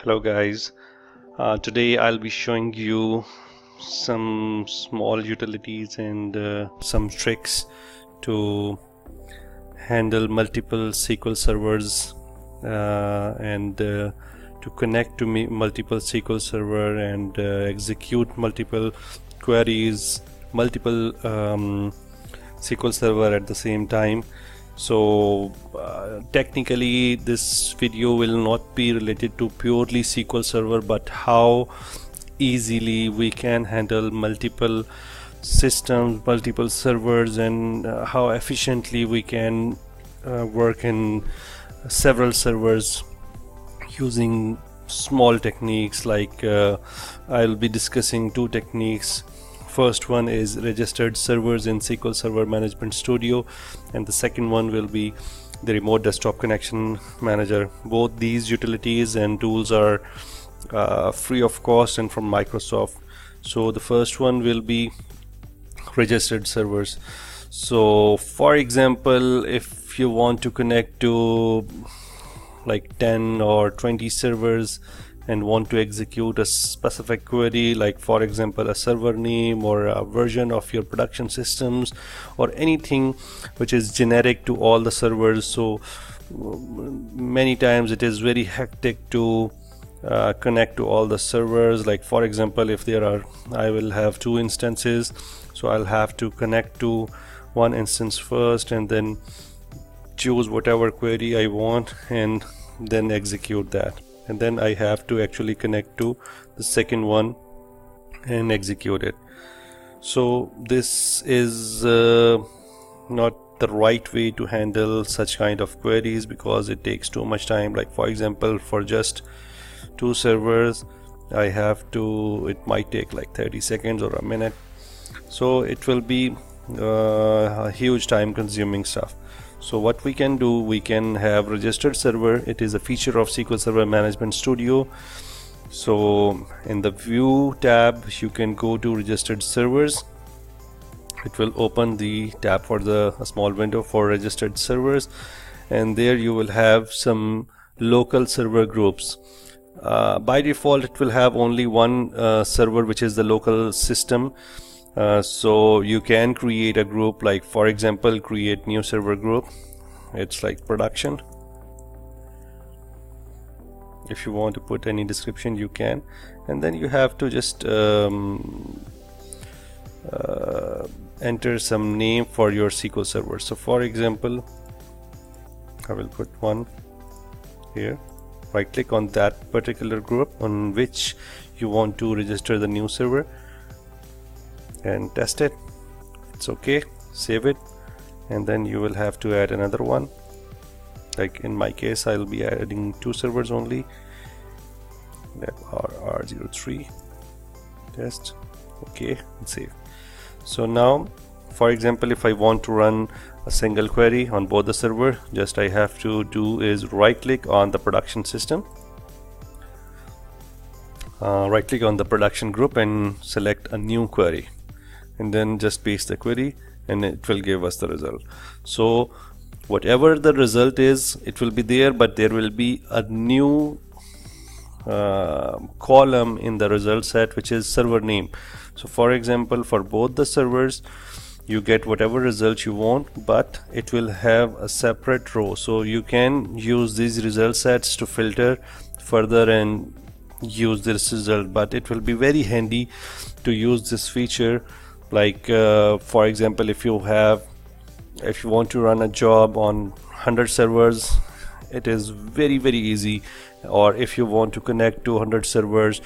Hello guys, today I'll be showing you some small utilities and some tricks to handle multiple SQL servers and to connect to multiple SQL server and execute multiple queries, multiple SQL server at the same time. So technically this video will not be related to purely SQL Server, but how easily we can handle multiple systems, multiple servers, and how efficiently we can work in several servers using small techniques. Like I'll be discussing two techniques. First one is registered servers in SQL Server Management Studio, and the second one will be the remote desktop connection manager. Both these utilities and tools are free of cost and from Microsoft. So the first one will be registered servers. So for example, if you want to connect to like 10 or 20 servers and want to execute a specific query, like for example a server name or a version of your production systems or anything which is generic to all the servers. So many times it is very hectic to connect to all the servers. Like for example, if I will have two instances, so I'll have to connect to one instance first and then choose whatever query I want and then execute that, and then I have to actually connect to the second one and execute it. So this is not the right way to handle such kind of queries, because it takes too much time. Like for example, for just two servers it might take like 30 seconds or a minute, so it will be a huge time consuming stuff. So what we can do, we can have registered server. It is a feature of SQL Server Management Studio. So in the view tab, you can go to registered servers. It will open the tab for a small window for registered servers, and there you will have some local server groups. By default it will have only one server, which is the local system. So you can create a group, like for example create new server group. It's like production. If you want to put any description you can, and then you have to just enter some name for your SQL server. So for example, I will put one here. Right click on that particular group on which you want to register the new server and test it. It's okay, save it, and then you will have to add another one. Like in my case, I'll be adding two servers only. That are R03 test. Okay, and save. So now for example, if I want to run a single query on both the server, just I have to do is right click on the production system, right click on the production group and select a new query, and then just paste the query and it will give us the result. So whatever the result is, it will be there, but there will be a new column in the result set which is server name. So for example, for both the servers you get whatever result you want, but it will have a separate row. So you can use these result sets to filter further and use this result, but it will be very handy to use this feature. Like for example, if you want to run a job on 100 servers, it is very easy. Or if you want to connect to 100 servers,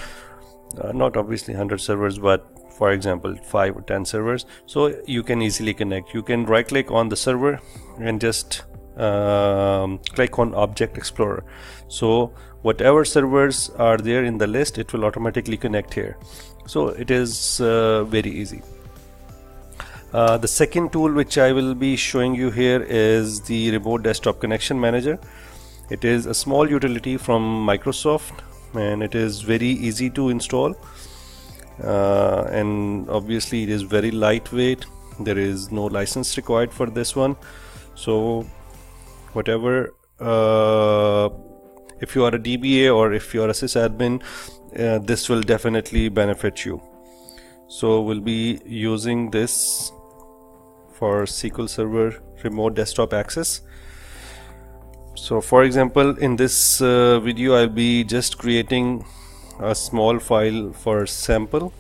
not obviously 100 servers, but for example 5 or 10 servers, so you can easily connect. You can right click on the server and just click on Object Explorer. So whatever servers are there in the list, it will automatically connect here. So it is very easy. The second tool which I will be showing you here is the remote desktop connection manager. It is a small utility from Microsoft, and it is very easy to install, and obviously it is very lightweight. There is no license required for this one. So whatever if you are a DBA or if you are a sysadmin, this will definitely benefit you. So we'll be using this for SQL Server remote desktop access. So for example, in this video I'll be just creating a small file for sample,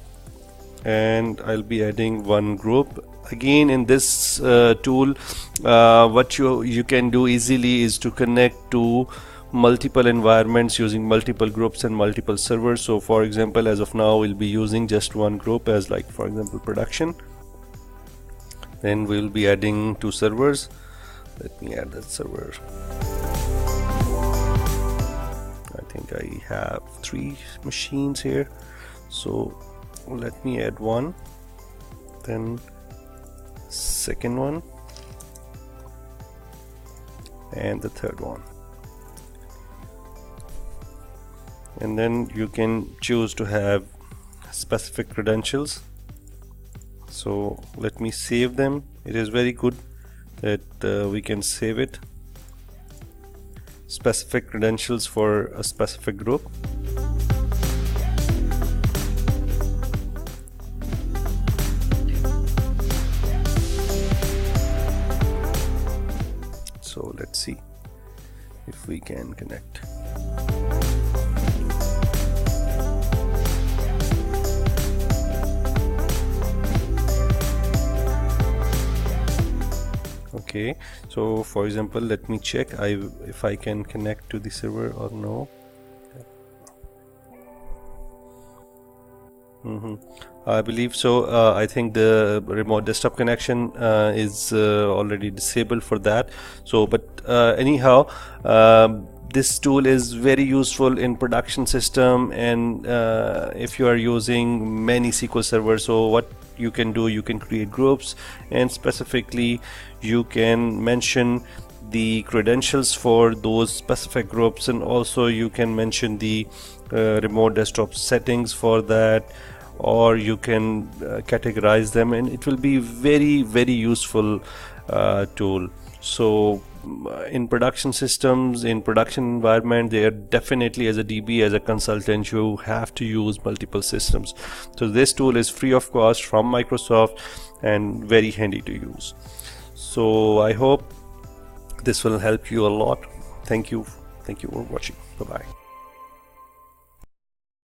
and I'll be adding one group. Again, in this tool, what you can do easily is to connect to multiple environments using multiple groups and multiple servers. So for example, as of now we'll be using just one group as, like, for example, production. Then we'll be adding 2 servers. Let me add that server. I think I have 3 machines here, so let me add one, then second one, and the third one. And then you can choose to have specific credentials. So let me save them. It is very good that we can save it. Specific credentials for a specific group. So let's see if we can connect. Okay, so for example, let me check if I can connect to the server or no. I believe so. I think the remote desktop connection is already disabled for that. So but anyhow, this tool is very useful in production system, and if you are using many SQL servers. So what you can do, you can create groups, and specifically you can mention the credentials for those specific groups, and also you can mention the remote desktop settings for that, or you can categorize them, and it will be very useful tool. So in production systems, in production environment, they are definitely, as a DB, as a consultant, you have to use multiple systems. So this tool is free of cost from Microsoft and very handy to use. So I hope this will help you a lot. Thank you for watching. Bye bye.